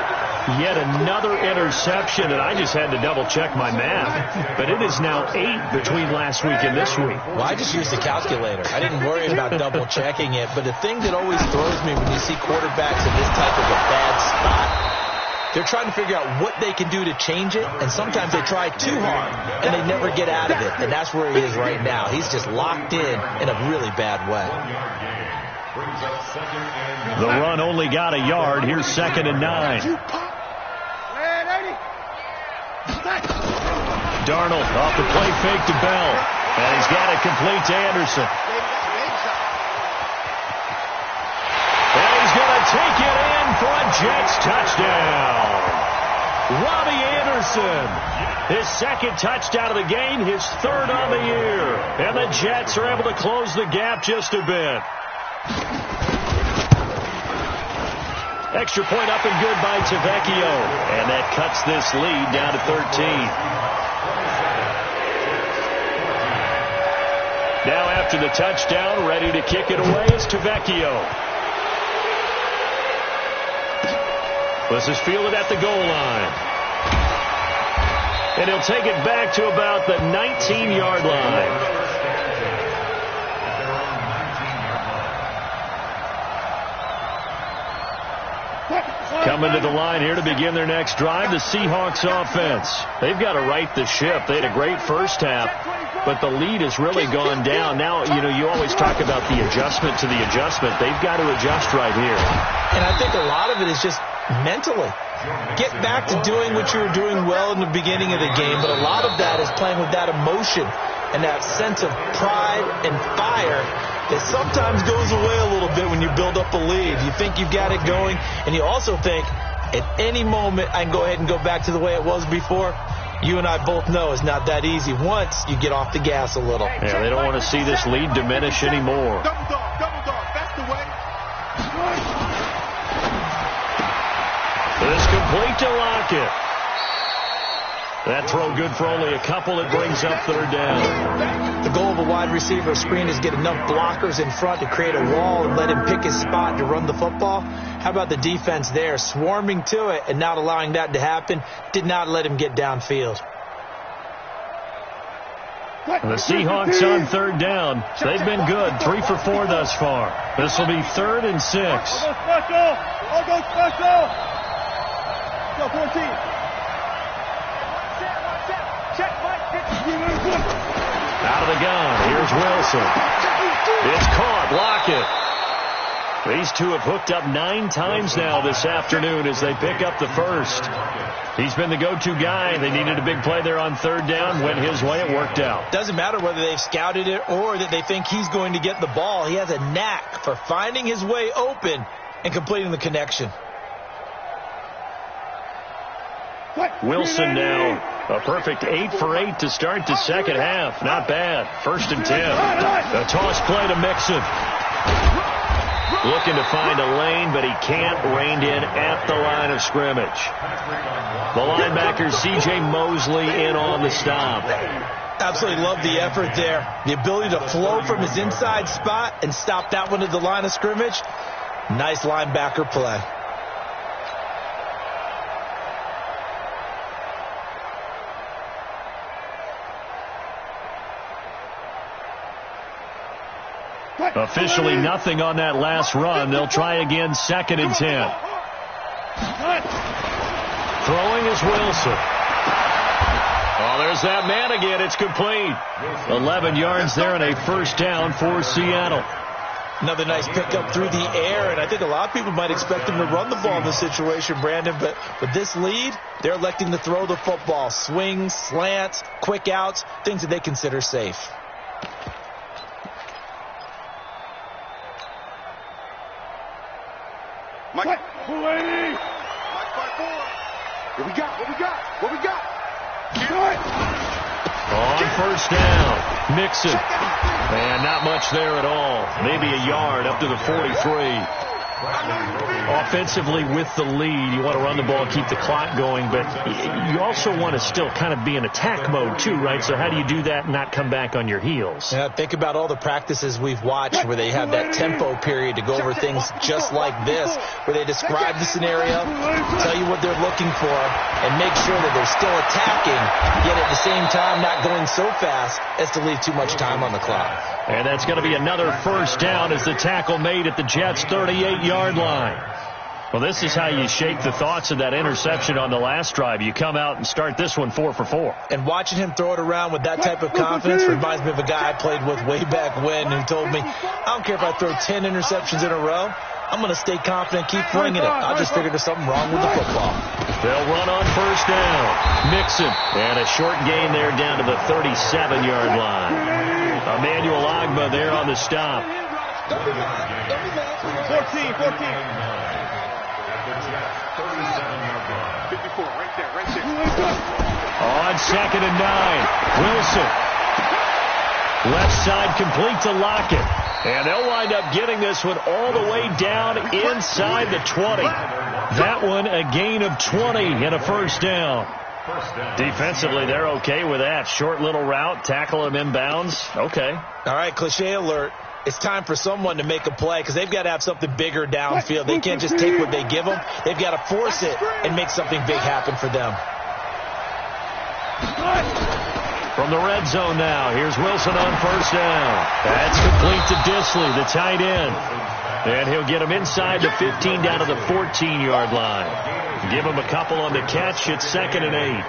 Yet another interception, and I just had to double-check my math. But it is now 8 between last week and this week. Well, I just used the calculator. I didn't worry about double-checking it. But the thing that always throws me when you see quarterbacks in this type of a bad spot, they're trying to figure out what they can do to change it, and sometimes they try too hard, and they never get out of it. And that's where he is right now. He's just locked in a really bad way. The run only got a yard. Here's 2nd and 9. Darnold off the play fake to Bell. And he's got it complete to Anderson. And he's going to take it in for a Jets touchdown. Robbie Anderson. His 2nd touchdown of the game, his 3rd on the year. And the Jets are able to close the gap just a bit. Extra point up and good by Tavecchio. And that cuts this lead down to 13. Now after the touchdown, ready to kick it away is Tavecchio. This is fielded at the goal line. And he'll take it back to about the 19-yard line. Coming to the line here to begin their next drive, the Seahawks offense. They've got to right the ship. They had a great first half, but the lead has really gone down. Now, you always talk about the adjustment to the adjustment. They've got to adjust right here. And I think a lot of it is just mentally. Get back to doing what you were doing well in the beginning of the game, but a lot of that is playing with that emotion and that sense of pride and fire that sometimes goes away a little bit when you build up a lead. You think you've got it going, and you also think at any moment I can go ahead and go back to the way it was before. You and I both know it's not that easy once you get off the gas a little. Yeah, they don't want to see this lead diminish anymore. Double dog, that's the way. This complete to Lockett. That throw good for only a couple. It brings up 3rd down. The goal of a wide receiver screen is get enough blockers in front to create a wall and let him pick his spot to run the football. How about the defense there, swarming to it and not allowing that to happen? Did not let him get downfield. The Seahawks on 3rd down. They've been good, 3 for 4 thus far. This will be 3rd and 6. I'll go special. Go 14. Out of the gun. Here's Wilson. It's caught. Lockett. These two have hooked up 9 times now this afternoon as they pick up the first. He's been the go-to guy. They needed a big play there on 3rd down. Went his way. It worked out. Doesn't matter whether they've scouted it or that they think he's going to get the ball. He has a knack for finding his way open and completing the connection. Wilson now. A perfect 8 for 8 to start the second half. Not bad. 1st and 10. A toss play to Mixon. Looking to find a lane, but he can't. Reined in at the line of scrimmage. The linebacker, C.J. Mosley, in on the stop. Absolutely love the effort there. The ability to flow from his inside spot and stop that one at the line of scrimmage. Nice linebacker play. Officially nothing on that last run. They'll try again, 2nd and 10. Throwing is Wilson. Oh, there's that man again. It's complete. 11 yards there and a 1st down for Seattle. Another nice pickup through the air, and I think a lot of people might expect them to run the ball in this situation, Brandon, but with this lead, they're electing to throw the football. Swings, slants, quick outs, things that they consider safe. Mike, Mike 5-4. What we got? On 1st down, Mixon. And not much there at all. Maybe a yard up to the 43. Offensively with the lead, you want to run the ball, keep the clock going, but you also want to still kind of be in attack mode too, right? So how do you do that and not come back on your heels? Yeah, think about all the practices we've watched where they have that tempo period to go over things just like this, where they describe the scenario, tell you what they're looking for, and make sure that they're still attacking, yet at the same time not going so fast as to leave too much time on the clock. And that's going to be another first down as the tackle made at the Jets' 38-yard line. Well, this is how you shake the thoughts of that interception on the last drive. You come out and start this one 4 for 4. And watching him throw it around with that type of confidence reminds me of a guy I played with way back when who told me, I don't care if I throw 10 interceptions in a row, I'm going to stay confident, keep flinging it. I just figured there's something wrong with the football. They'll run on first down. Mixon. And a short gain there down to the 37-yard line. Emmanuel Ogbah there on the stop. 14. 54, right there. On 2nd and 9. Wilson. Left side complete to Lockett. And they'll wind up getting this one all the way down inside the 20. That one a gain of 20 and a first down. Defensively, they're okay with that. Short little route, tackle him inbounds. Okay. All right, cliche alert. It's time for someone to make a play because they've got to have something bigger downfield. They can't just take what they give them. They've got to force it and make something big happen for them. From the red zone now, here's Wilson on first down. That's complete to Disley, the tight end. And he'll get him inside the 15 down to the 14-yard line. Give him a couple on the catch. It's 2nd and 8.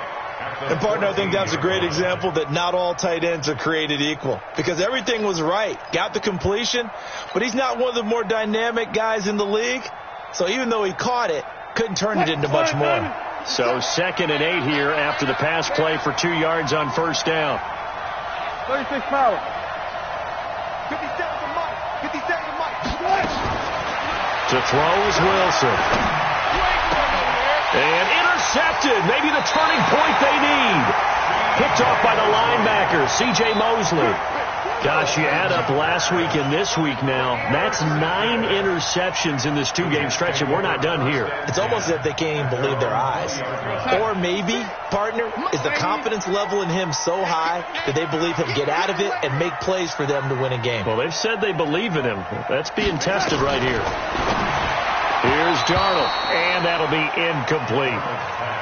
And, partner, I think that's a great example that not all tight ends are created equal because everything was right. Got the completion, but he's not one of the more dynamic guys in the league. So even though he caught it, couldn't turn it into much more. So 2nd and 8 here after the pass play for 2 yards on first down. 36 power. 57 to Mike. 57 to Mike. To throw is Wilson. And intercepted. Maybe the turning point they need. Picked off by the linebacker, C.J. Mosley. Gosh, you add up last week and this week now. That's 9 interceptions in this 2-game stretch, and we're not done here. It's almost as if they can't even believe their eyes. Or maybe, partner, is the confidence level in him so high that they believe he'll get out of it and make plays for them to win a game. Well, they've said they believe in him. That's being tested right here. Here's Darnold, and that'll be incomplete.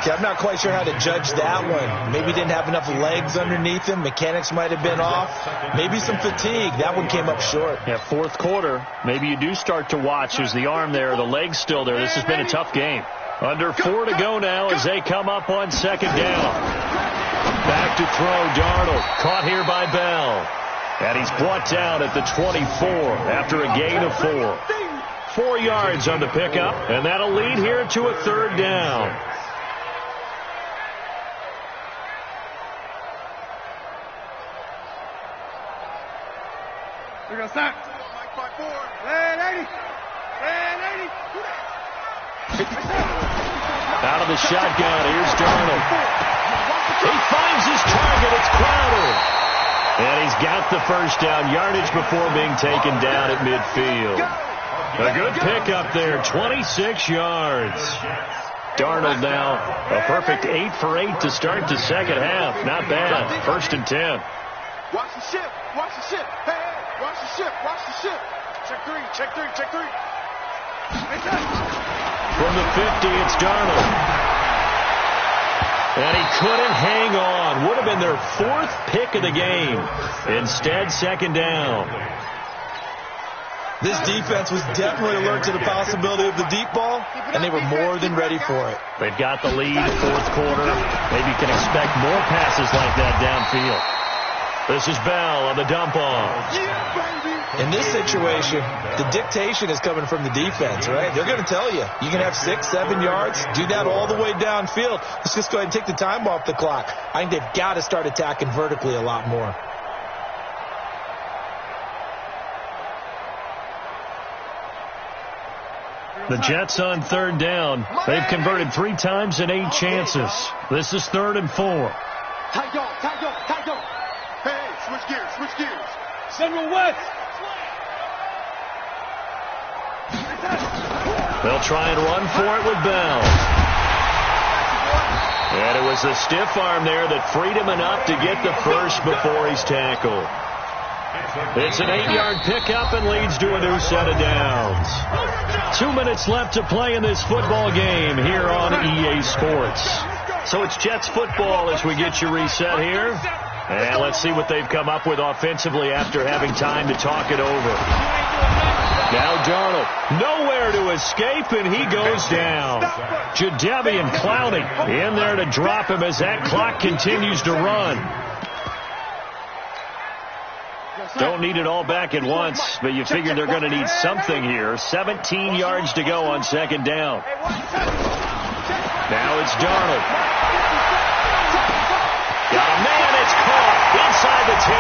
Okay, I'm not quite sure how to judge that one. Maybe he didn't have enough legs underneath him. Mechanics might have been off. Maybe some fatigue. That one came up short. Yeah, fourth quarter, maybe you do start to watch. Is the arm there, the leg's still there. This has been a tough game. Under 4 to go now as they come up on 2nd down. Back to throw, Darnold. Caught here by Bell. And he's brought down at the 24 after a gain of 4. 4 yards on the pickup, and that'll lead here to a 3rd down. We're going to stop. Mike 5-4. Red 80. Red 80. Out of the shotgun, here's Darnold. He finds his target. It's Crowder. And he's got the first down, yardage before being taken down at midfield. A good pickup there, 26 yards. Darnold now, a perfect 8 for 8 to start the second half. Not bad. 1st and 10. Watch the ship. Watch the ship. Hey, hey. Watch the ship. Watch the ship. Check 3. Check 3. Check 3. From the 50, it's Darnold. And he couldn't hang on. Would have been their 4th pick of the game. Instead, 2nd down. This defense was definitely alert to the possibility of the deep ball, and they were more than ready for it. They've got the lead, 4th quarter. Maybe you can expect more passes like that downfield. This is Bell on the dump off. In this situation, the dictation is coming from the defense, right? They're going to tell you, you can have 6, 7 yards, do that all the way downfield. Let's just go ahead and take the time off the clock. I think they've got to start attacking vertically a lot more. The Jets on 3rd down. They've converted 3 times in 8 chances. This is 3rd and 4. Tight dog, tight dog, tight dog. Hey, switch gears, switch gears. Central West. They'll try and run for it with Bell. And it was the stiff arm there that freed him enough to get the first before he's tackled. It's an 8-yard pickup and leads to a new set of downs. 2 minutes left to play in this football game here on EA Sports. So it's Jets football as we get you reset here. And let's see what they've come up with offensively after having time to talk it over. Now Darnold, nowhere to escape, and he goes down. Jadeveon Clowney in there to drop him as that clock continues to run. Don't need it all back at once, but you figure they're going to need something here. 17 yards to go on second down. Now it's Darnold. Got a man, it's caught inside the 10.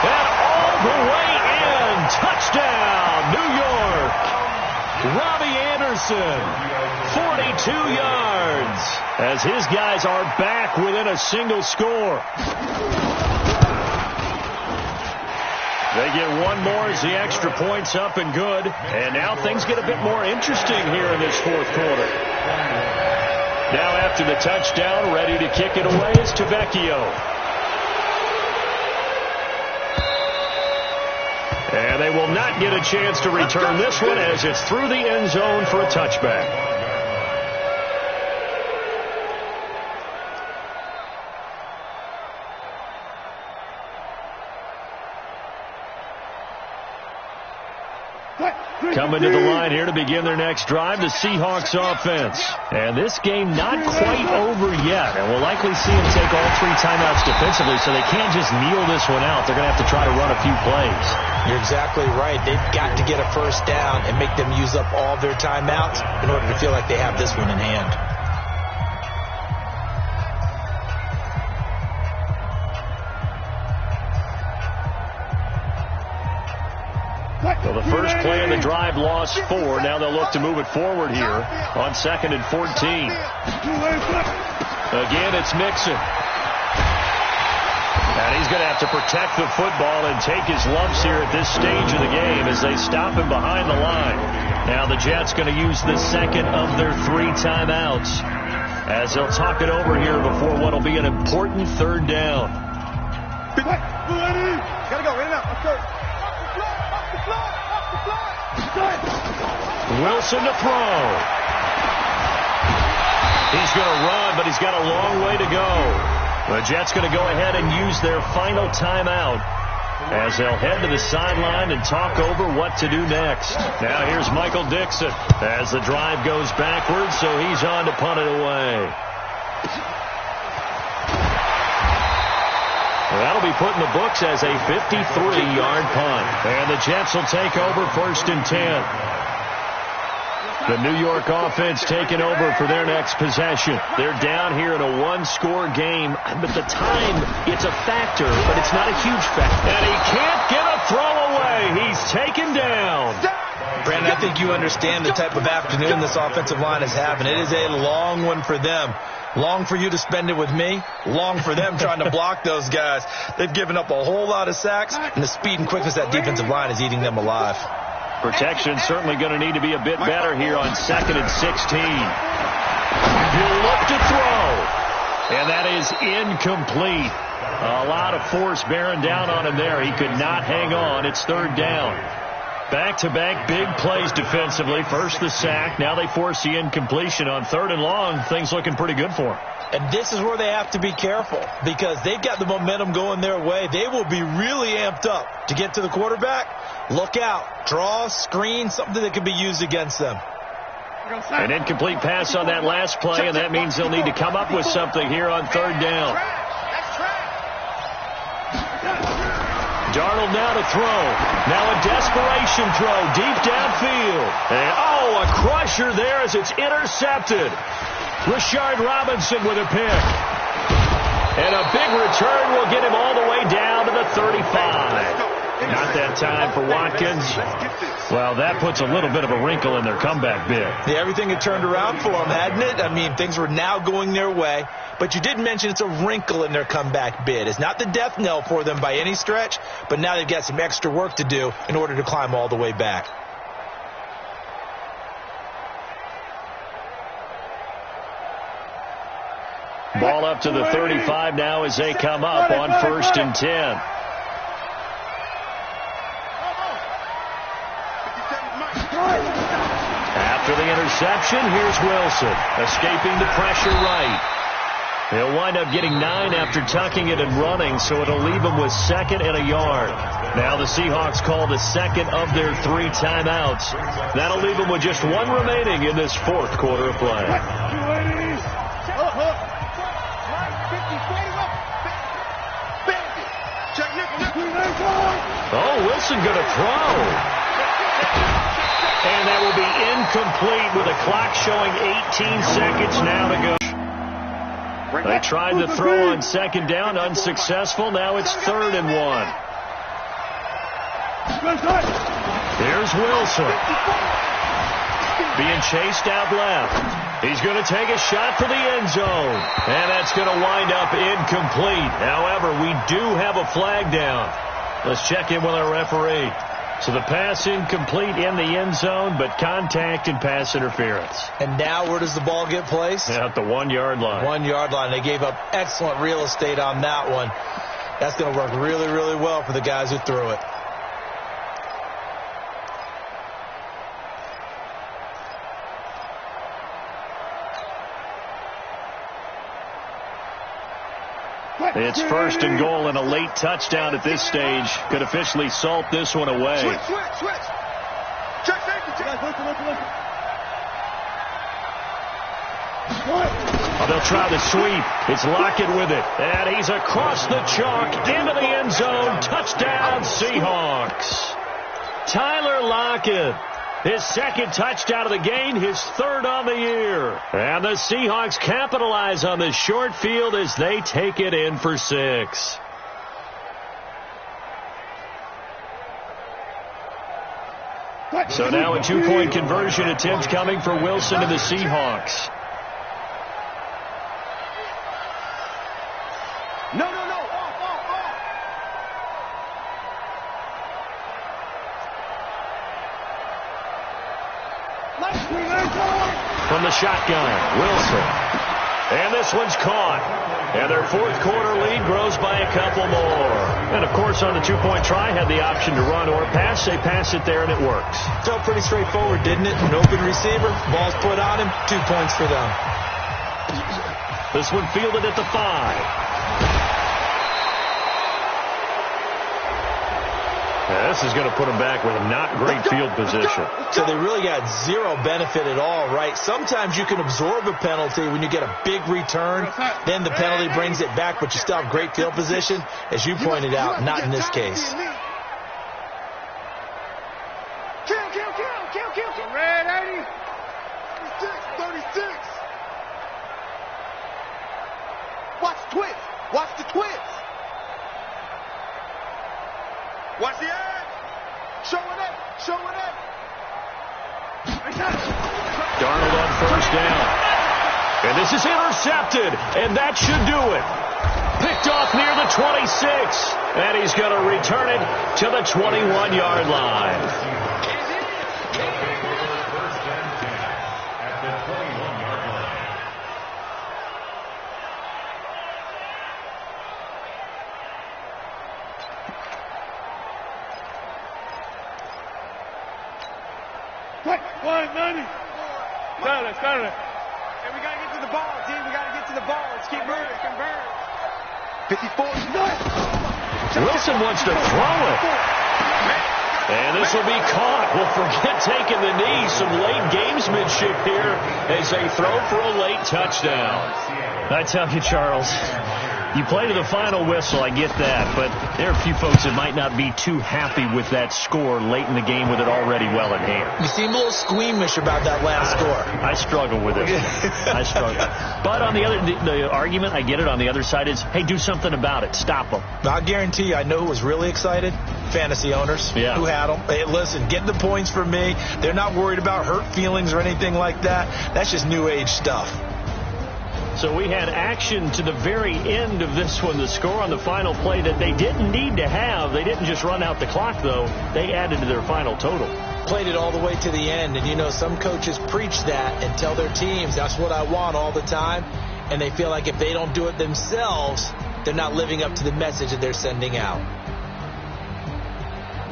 And all the way in. Touchdown, New York. Robbie Anderson, 42 yards, as his guys are back within a single score. They get one more as the extra point's up and good. And now things get a bit more interesting here in this fourth quarter. Now after the touchdown, ready to kick it away is Tavecchio. And they will not get a chance to return this one as it's through the end zone for a touchback. Coming to the line here to begin their next drive, the Seahawks offense. And this game not quite over yet. And we'll likely see them take all 3 timeouts defensively, so they can't just kneel this one out. They're going to have to try to run a few plays. You're exactly right. They've got to get a first down and make them use up all their timeouts in order to feel like they have this one in hand. Well, the first play of the drive lost 4. Now they'll look to move it forward here on 2nd and 14. Again, it's Mixon. And he's going to have to protect the football and take his lumps here at this stage of the game as they stop him behind the line. Now the Jets going to use the second of their 3 timeouts as they'll talk it over here before what will be an important third down. Gotta go, in and out. Wilson to throw. He's going to run, but he's got a long way to go. The Jets going to go ahead and use their final timeout as they'll head to the sideline and talk over what to do next. Now here's Michael Dixon as the drive goes backwards, so he's on to punt it away. That'll be put in the books as a 53-yard punt. And the Jets will take over 1st and 10. The New York offense taking over for their next possession. They're down here in a 1-score game. But the time, it's a factor, but it's not a huge factor. And he can't get a throw away. He's taken down. Brandon, I think you understand the type of afternoon this offensive line is having. It is a long one for them. Long for you to spend it with me. Long for them trying to block those guys. They've given up a whole lot of sacks, and the speed and quickness of that defensive line is eating them alive. Protection certainly going to need to be a bit better here on 2nd and 16. He'll look to throw. And that is incomplete. A lot of force bearing down on him there. He could not hang on. It's 3rd down. Back-to-back big plays defensively. First the sack. Now they force the incompletion on 3rd and long. Things looking pretty good for them. And this is where they have to be careful because they've got the momentum going their way. They will be really amped up to get to the quarterback. Look out. Draw, screen, something that can be used against them. An incomplete pass on that last play, and that means they'll need to come up with something here on 3rd down. Darnold now to throw. Now a desperation throw deep downfield. And a crusher there as it's intercepted. Rashard Robinson with a pick. And a big return will get him all the way down to the 35. Not that time for Watkins. Well, that puts a little bit of a wrinkle in their comeback bid. Yeah, everything had turned around for them, hadn't it? I mean, things were now going their way. But you did mention it's a wrinkle in their comeback bid. It's not the death knell for them by any stretch, but now they've got some extra work to do in order to climb all the way back. Ball up to the 35 now as they come up on 1st and 10. After the interception, here's Wilson, escaping the pressure right. He'll wind up getting 9 after tucking it and running, so it'll leave him with 2nd and a yard. Now the Seahawks call the 2nd of their 3 timeouts. That'll leave them with just 1 remaining in this 4th quarter of play. Oh, Wilson going to throw. And that will be incomplete with a clock showing 18 seconds now to go. They tried the throw on 2nd down, unsuccessful. Now it's 3rd and 1. Here's Wilson. Being chased out left. He's going to take a shot for the end zone. And that's going to wind up incomplete. However, we do have a flag down. Let's check in with our referee. So the pass incomplete in the end zone, but contact and pass interference. And now where does the ball get placed? At the 1-yard line. 1-yard line. They gave up excellent real estate on that one. That's going to work really, really well for the guys who threw it. It's 1st and goal, and a late touchdown at this stage could officially salt this one away. Switch. Check safety. Oh, they'll try the sweep. It's Lockett with it. And he's across the chalk into the end zone. Touchdown, Seahawks. Tyler Lockett. His 2nd touchdown of the game, his 3rd on the year. And the Seahawks capitalize on this short field as they take it in for 6. So now a 2-point conversion attempt coming for Wilson and the Seahawks. No. From the shotgun, Wilson. And this one's caught. And their 4th quarter lead grows by a couple more. And, of course, on the 2-point try, had the option to run or pass. They pass it there, and it works. Felt pretty straightforward, didn't it? An open receiver, ball's put on him, 2 points for them. This one fielded at the 5. This is going to put them back with a not great field position. So they really got 0 benefit at all, right? Sometimes you can absorb a penalty when you get a big return. Then the penalty brings it back, but you still have great field position. As you pointed out, not in this case. Kill. Red 80. 36. Watch the twist. Watch the edge. Showing it. Darnold on 1st down. And this is intercepted. And that should do it. Picked off near the 26. And he's going to return it to the 21-yard line. At the 21-yard line. Got it. And we got to get to the ball, D. We got to get to the ball. Let's keep moving. Convert. 54. Wilson wants to throw it. And this will be caught. Well, forget taking the knee. Some late gamesmanship here as they throw for a late touchdown. I tell you, Charles, you play to the final whistle, I get that, but there are a few folks that might not be too happy with that score late in the game with it already well in hand. You seem a little squeamish about that last score. I struggle with it. I struggle. But on the argument, I get it, on the other side is, hey, do something about it. Stop them. I'll guarantee you, I know who was really excited. Fantasy owners who had them. Hey, listen, get the points for me. They're not worried about hurt feelings or anything like that. That's just new age stuff. So we had action to the very end of this one. The score on the final play that they didn't need to have. They didn't just run out the clock, though. They added to their final total. Played it all the way to the end. And, you know, some coaches preach that and tell their teams, that's what I want all the time. and they feel like if they don't do it themselves, they're not living up to the message that they're sending out.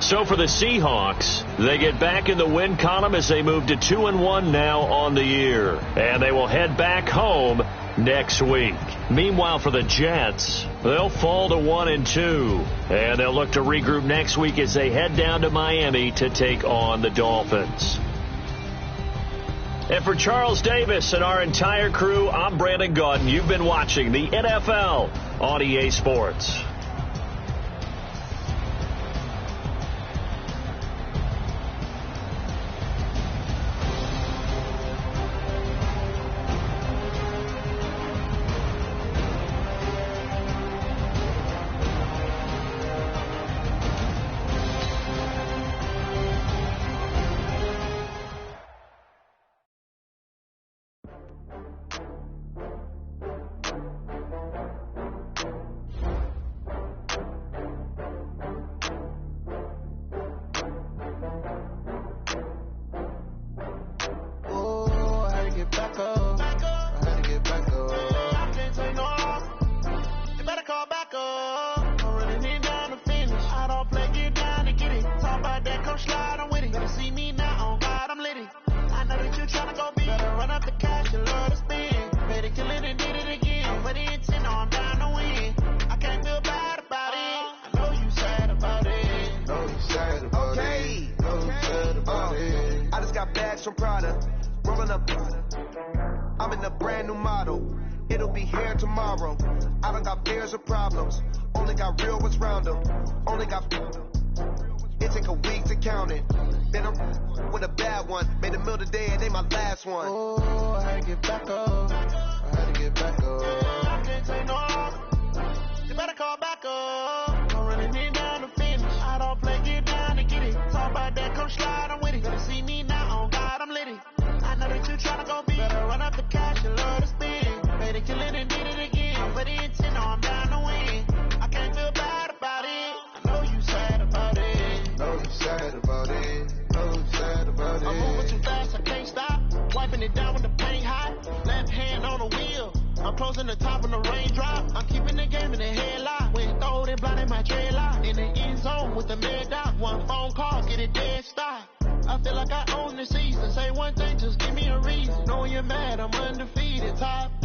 So for the Seahawks, they get back in the win column as they move to 2-1 now on the year. And they will head back home next week. Meanwhile, for the Jets, they'll fall to 1-2. And they'll look to regroup next week as they head down to Miami to take on the Dolphins. And for Charles Davis and our entire crew, I'm Brandon Gaudin. You've been watching the NFL on EA Sports. I'm in a brand new model. It'll be here tomorrow. I don't got fears or problems. Only got real ones round them. Only got. It take a week to count it. Been a with a bad one. Made a meal today and they my last one. Oh, I had to get back up. I had to get back up. I can't take no off. You better call back up. I'm running in down to finish. I don't play, get down to get it. Talk about that, come slide, I'm with it. Gonna see me now, on God, I'm litty. I know that you tryna go be. Better run up the cash, you love to spend. Better kill it and did it again. But it's in, I'm down to win. I can't feel bad about it. I know you sad about it. Know you sad about it. Know you sad about it. I'm moving too fast, I can't stop. Wiping it down when the paint hot. Left hand on the wheel. I'm closing the top when the raindrop. I'm keeping the game in the headlock. When throw it blind in my dreadlock. In the end zone with the mid dot. One phone call, get it dead stop. I feel like I own the season. Say one thing, just give me a reason. Knowing you're mad, I'm undefeated. Top